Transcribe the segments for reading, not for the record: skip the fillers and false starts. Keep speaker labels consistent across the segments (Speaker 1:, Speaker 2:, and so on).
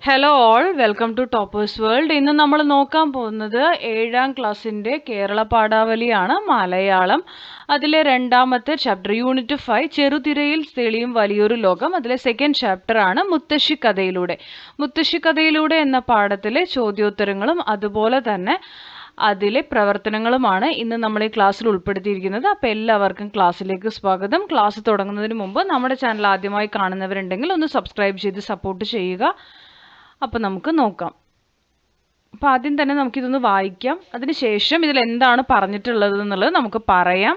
Speaker 1: Hello all, welcome to toppers world. ഇന്ന് നമ്മൾ നോക്കാൻ പോകുന്നത് 7ാം ക്ലാസ്സിൻ്റെ കേരള പാഠാവലിയാണ്, മലയാളം. അതിലെ രണ്ടാമത്തെ ചാപ്റ്റർ, യൂണിറ്റ് 5, ചെറുതിരയിൽ തെളിയും വലിയൊരു ലോകം. അതിലെ സെക്കൻഡ് ചാപ്റ്റർ ആണ് മുത്തശ്ശിക്കഥയിലൂടെ. മുത്തശ്ശിക്കഥയിലൂടെ എന്ന പാഠത്തിലെ ചോദ്യോത്തരങ്ങളും അതുപോലെ തന്നെ അതിലെ പ്രവർത്തനങ്ങളുമാണ് ഇന്ന് നമ്മൾ ഈ ക്ലാസ്സിൽ ഉൾപ്പെടുത്തിയിരിക്കുന്നത്. അപ്പോൾ എല്ലാവർക്കും ക്ലാസ്സിലേക്ക് സ്വാഗതം. ക്ലാസ് തുടങ്ങുന്നതിന് മുമ്പ് നമ്മുടെ ചാനൽ ആദ്യമായി കാണുന്നവരുണ്ടെങ്കിൽ ഒന്ന് സബ്സ്ക്രൈബ് ചെയ്ത് സപ്പോർട്ട് ചെയ്യുക. അപ്പോൾ നമുക്ക് നോക്കാം. അപ്പോൾ ആദ്യം തന്നെ നമുക്കിതൊന്ന് വായിക്കാം, അതിനുശേഷം ഇതിൽ എന്താണ് പറഞ്ഞിട്ടുള്ളത് എന്നുള്ളത് നമുക്ക് പറയാം.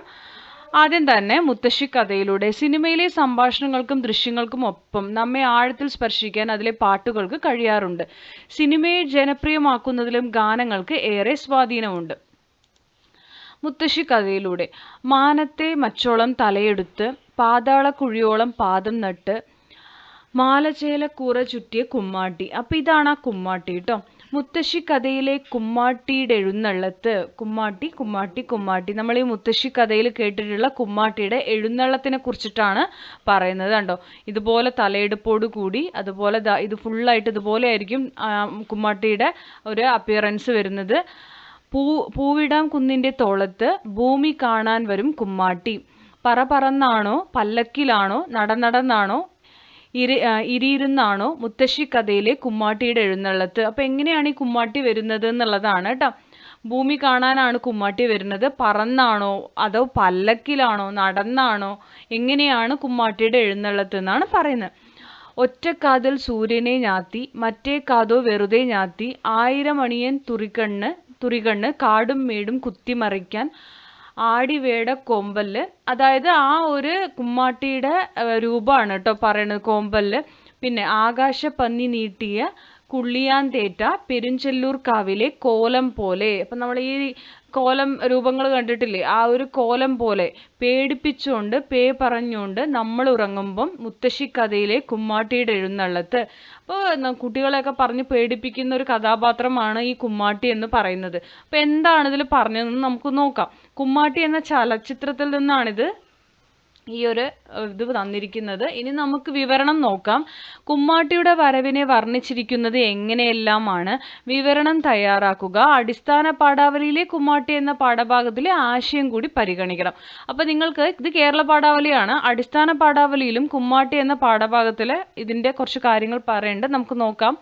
Speaker 1: ആദ്യം തന്നെ മുത്തശ്ശിക്കഥയിലൂടെ. സിനിമയിലെ സംഭാഷണങ്ങൾക്കും ദൃശ്യങ്ങൾക്കും ഒപ്പം നമ്മെ ആഴത്തിൽ സ്പർശിക്കാൻ അതിലെ പാട്ടുകൾക്ക് കഴിയാറുണ്ട്. സിനിമയെ ജനപ്രിയമാക്കുന്നതിലും ഗാനങ്ങൾക്ക് ഏറെ സ്വാധീനമുണ്ട്. മുത്തശ്ശിക്കഥയിലൂടെ. മാനത്തെ മച്ചോളം തലയെടുത്ത് പാതാളക്കുഴിയോളം പാദം നട്ട് മാലചേലക്കൂറ ചുറ്റിയ കുമ്മാട്ടി. അപ്പം ഇതാണ് ആ കുമ്മാട്ടി കേട്ടോ. മുത്തശ്ശിക്കഥയിലെ കുമ്മാട്ടിയുടെ എഴുന്നള്ളത്ത്. കുമ്മാട്ടി കുമ്മാട്ടി കുമ്മാട്ടി. നമ്മൾ ഈ മുത്തശ്ശിക്കഥയിൽ കേട്ടിട്ടുള്ള കുമ്മാട്ടിയുടെ എഴുന്നള്ളത്തിനെ കുറിച്ചിട്ടാണ് പറയുന്നത്. കണ്ടോ, ഇതുപോലെ തലയെടുപ്പോട് കൂടി, അതുപോലെ ഇത് ഫുള്ളായിട്ട് ഇതുപോലെ ആയിരിക്കും കുമ്മാട്ടിയുടെ ഒരു അപ്പിയറൻസ് വരുന്നത്. പൂവിടാം കുന്നിൻ്റെ തോളത്ത് ഭൂമി കാണാൻ വരും കുമ്മാട്ടി. പറന്നാണോ പല്ലക്കിലാണോ നടന്നാണോ ഇരിയിരുന്നാണോ മുത്തശ്ശിക്കഥയിലെ കുമ്മാട്ടിയുടെ എഴുന്നള്ളത്ത്. അപ്പം എങ്ങനെയാണ് ഈ കുമ്മാട്ടി വരുന്നത് എന്നുള്ളതാണ് കേട്ടോ. ഭൂമി കാണാനാണ് കുമ്മാട്ടി വരുന്നത്. പറന്നാണോ അതോ പല്ലക്കിലാണോ നടന്നാണോ, എങ്ങനെയാണ് കുമ്മാട്ടിയുടെ എഴുന്നള്ളത്ത് എന്നാണ് പറയുന്നത്. ഒറ്റക്കാതിൽ സൂര്യനെ ഞാത്തി മറ്റേ കാതോ വെറുതെ ഞാത്തി 1000 അണിയൻ തുറികണ്ണ് കാടും മേടും കുത്തിമറിക്കാൻ ആടിവേട കോമ്പല്. അതായത് ആ ഒരു കുമ്മാട്ടിയുടെ രൂപമാണ് കേട്ടോ പറയുന്നത്, കോമ്പല്. പിന്നെ ആകാശപ്പന്നി നീട്ടിയ കുള്ളിയാൻ തേറ്റ പെരുഞ്ചെല്ലൂർ കാവിലെ കോലം പോലെ. അപ്പം നമ്മൾ ഈ കോലം രൂപങ്ങൾ കണ്ടിട്ടില്ലേ, ആ ഒരു കോലം പോലെ പേടിപ്പിച്ചുകൊണ്ട് പറഞ്ഞുകൊണ്ട് നമ്മൾ ഉറങ്ങുമ്പം മുത്തശ്ശിക്കഥയിലെ കുമ്മാട്ടിയുടെ എഴുന്നള്ളത്ത്. അപ്പോൾ കുട്ടികളെയൊക്കെ പറഞ്ഞ് പേടിപ്പിക്കുന്ന ഒരു കഥാപാത്രമാണ് ഈ കുമ്മാട്ടി എന്ന് പറയുന്നത്. അപ്പോൾ എന്താണ് ഇതിൽ പറഞ്ഞതെന്ന് നമുക്ക് നോക്കാം. കുമ്മാട്ടി എന്ന ചലച്ചിത്രത്തിൽ നിന്നാണിത് ഈ ഒരു ഇത് തന്നിരിക്കുന്നത്. ഇനി നമുക്ക് വിവരണം നോക്കാം. കുമ്മാട്ടിയുടെ വരവിനെ വർണ്ണിച്ചിരിക്കുന്നത് എങ്ങനെയെല്ലാമാണ്. വിവരണം തയ്യാറാക്കുക. അടിസ്ഥാന പാഠാവലിയിലെ കുമ്മാട്ടി എന്ന പാഠഭാഗത്തിലെ ആശയം കൂടി പരിഗണിക്കണം. അപ്പോൾ നിങ്ങൾക്ക് ഇത് കേരള പാഠാവലിയാണ്. അടിസ്ഥാന പാഠാവലിയിലും കുമ്മാട്ടി എന്ന പാഠഭാഗത്തിലെ ഇതിൻ്റെ കുറച്ച് കാര്യങ്ങൾ പറയേണ്ടത് നമുക്ക് നോക്കാം.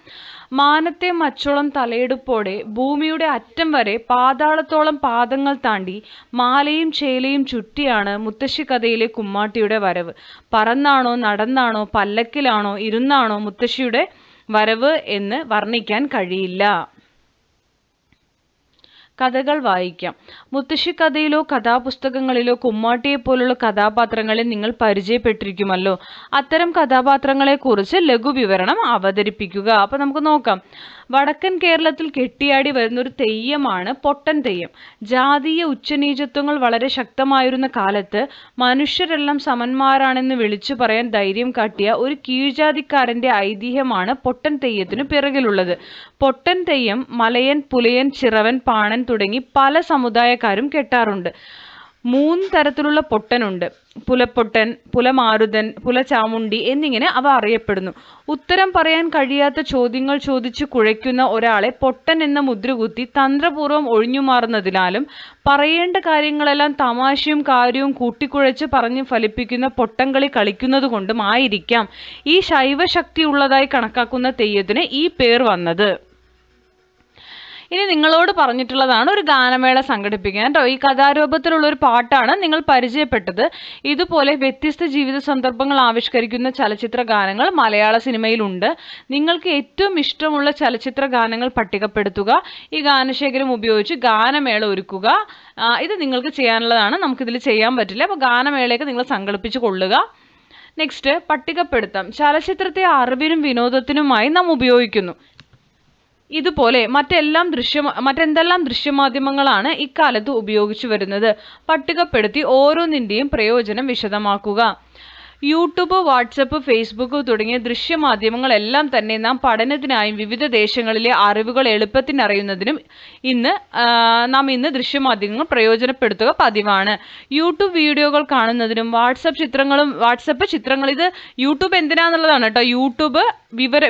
Speaker 1: മാനത്തെ മച്ചോളം തലയെടുപ്പോടെ ഭൂമിയുടെ അറ്റം വരെ പാതാളത്തോളം പാദങ്ങൾ താണ്ടി മാലയും ചേലയും ചുറ്റിയാണ് മുത്തശ്ശിക്കഥയിലെ കുമ്മാട്ടിയുടെ വരവ്. പറന്നാണോ നടന്നാണോ പല്ലക്കിലാണോ ഇരുന്നാണോ മുത്തശ്ശിയുടെ വരവ് എന്ന് വർണ്ണിക്കാൻ കഴിയില്ല. കഥകൾ വായിക്കാം. മുത്തശ്ശിക്കഥയിലോ കഥാപുസ്തകങ്ങളിലോ കുമ്മാട്ടിയെപ്പോലുള്ള കഥാപാത്രങ്ങളെ നിങ്ങൾ പരിചയപ്പെട്ടിരിക്കുമല്ലോ. അത്തരം കഥാപാത്രങ്ങളെക്കുറിച്ച് ലഘുവിവരണം അവതരിപ്പിക്കുക. അപ്പം നമുക്ക് നോക്കാം. വടക്കൻ കേരളത്തിൽ കെട്ടിയാടി വരുന്നൊരു തെയ്യമാണ് പൊട്ടൻ തെയ്യം. ജാതീയ ഉച്ചനീചത്വങ്ങൾ വളരെ ശക്തമായിരുന്ന കാലത്ത് മനുഷ്യരെല്ലാം സമന്മാരാണെന്ന് വിളിച്ചു പറയാൻ ധൈര്യം കാട്ടിയ ഒരു കീഴ്ജാതിക്കാരൻ്റെ ഐതിഹ്യമാണ് പൊട്ടൻ തെയ്യത്തിനു പിറകിലുള്ളത്. പൊട്ടൻ തെയ്യം മലയൻ, പുലയൻ, ചിറവൻ, പാണൻ തുടങ്ങി പല സമുദായക്കാരും കെട്ടാറുണ്ട്. 3 തരത്തിലുള്ള പൊട്ടനുണ്ട്. പുലപ്പൊട്ടൻ, പുലമാരുതൻ, പുലചാമുണ്ടി എന്നിങ്ങനെ അവ അറിയപ്പെടുന്നു. ഉത്തരം പറയാൻ കഴിയാത്ത ചോദ്യങ്ങൾ ചോദിച്ചു കുഴയ്ക്കുന്ന ഒരാളെ പൊട്ടൻ എന്ന മുദ്രകുത്തി തന്ത്രപൂർവ്വം ഒഴിഞ്ഞുമാറുന്നതിനാലും പറയേണ്ട കാര്യങ്ങളെല്ലാം തമാശയും കാര്യവും കൂട്ടിക്കുഴച്ച് പറഞ്ഞ് ഫലിപ്പിക്കുന്ന പൊട്ടംകളി കളിക്കുന്നത് കൊണ്ടും ആയിരിക്കാം ഈ ശൈവശക്തി ഉള്ളതായി കണക്കാക്കുന്ന തെയ്യത്തിന് ഈ പേർ വന്നത്. ഇനി നിങ്ങളോട് പറഞ്ഞിട്ടുള്ളതാണ് ഒരു ഗാനമേള സംഘടിപ്പിക്കാൻ കേട്ടോ. ഈ കഥാരൂപത്തിലുള്ള ഒരു പാട്ടാണ് നിങ്ങൾ പരിചയപ്പെട്ടത്. ഇതുപോലെ വ്യത്യസ്ത ജീവിത സന്ദർഭങ്ങൾ ആവിഷ്കരിക്കുന്ന ചലച്ചിത്ര ഗാനങ്ങൾ മലയാള സിനിമയിലുണ്ട്. നിങ്ങൾക്ക് ഏറ്റവും ഇഷ്ടമുള്ള ചലച്ചിത്ര ഗാനങ്ങൾ പട്ടികപ്പെടുത്തുക. ഈ ഗാനശേഖരം ഉപയോഗിച്ച് ഗാനമേള ഒരുക്കുക. ഇത് നിങ്ങൾക്ക് ചെയ്യാനുള്ളതാണ്, നമുക്കിതിൽ ചെയ്യാൻ പറ്റില്ല. അപ്പോൾ ഗാനമേളയൊക്കെ നിങ്ങൾ സംഘടിപ്പിച്ച് കൊള്ളുക. നെക്സ്റ്റ്, പട്ടികപ്പെടുത്താം. ചലച്ചിത്രത്തെ അറിവിനും വിനോദത്തിനുമായി നാം ഉപയോഗിക്കുന്നു. ഇതുപോലെ മറ്റെന്തെല്ലാം ദൃശ്യമാധ്യമങ്ങളാണ് ഇക്കാലത്ത് ഉപയോഗിച്ചു വരുന്നത്. പട്ടികപ്പെടുത്തി ഓരോന്നിൻ്റെയും പ്രയോജനം വിശദമാക്കുക. യൂട്യൂബ്, വാട്സപ്പ്, ഫേസ്ബുക്ക് തുടങ്ങിയ ദൃശ്യമാധ്യമങ്ങളെല്ലാം തന്നെ നാം പഠനത്തിനായും വിവിധ ദേശങ്ങളിലെ അറിവുകൾ എളുപ്പത്തിന് അറിയുന്നതിനും നാം ഇന്ന് ദൃശ്യമാധ്യമങ്ങൾ പ്രയോജനപ്പെടുത്തുക പതിവാണ്. യൂട്യൂബ് വീഡിയോകൾ കാണുന്നതിനും വാട്സപ്പ് ചിത്രങ്ങൾ ഇത് യൂട്യൂബ് എന്തിനാന്നുള്ളതാണ് കേട്ടോ. യൂട്യൂബ്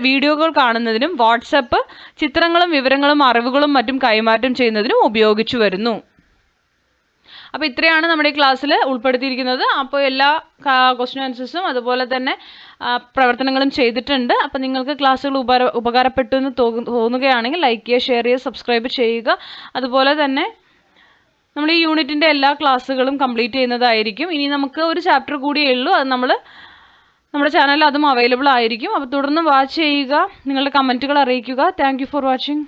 Speaker 1: വീഡിയോകൾ കാണുന്നതിനും വാട്സപ്പ് ചിത്രങ്ങളും വിവരങ്ങളും അറിവുകളും മറ്റും കൈമാറ്റം ചെയ്യുന്നതിനും ഉപയോഗിച്ചു വരുന്നു. അപ്പോൾ ഇത്രയാണ് നമ്മുടെ ഈ ക്ലാസ്സിൽ ഉൾപ്പെടുത്തിയിരിക്കുന്നത്. അപ്പോൾ എല്ലാ ക്വസ്റ്റ്യൻ ആൻസേഴ്സും അതുപോലെ തന്നെ പ്രവർത്തനങ്ങളും ചെയ്തിട്ടുണ്ട്. അപ്പോൾ നിങ്ങൾക്ക് ക്ലാസ്സുകൾ ഉപകാരപ്പെട്ടു എന്ന് തോന്നുകയാണെങ്കിൽ ലൈക്ക് ചെയ്യുക, ഷെയർ ചെയ്യുക, സബ്സ്ക്രൈബ് ചെയ്യുക. അതുപോലെ തന്നെ നമ്മൾ ഈ യൂണിറ്റിൻ്റെ എല്ലാ ക്ലാസ്സുകളും കംപ്ലീറ്റ് ചെയ്യുന്നതായിരിക്കും. ഇനി നമുക്ക് ഒരു ചാപ്റ്റർ കൂടിയേ ഉള്ളൂ. അത് നമ്മുടെ ചാനലിൽ അതും അവൈലബിൾ ആയിരിക്കും. അപ്പോൾ തുടർന്ന് വാച്ച് ചെയ്യുക, നിങ്ങളുടെ കമൻറ്റുകൾ അറിയിക്കുക. Thank you for watching.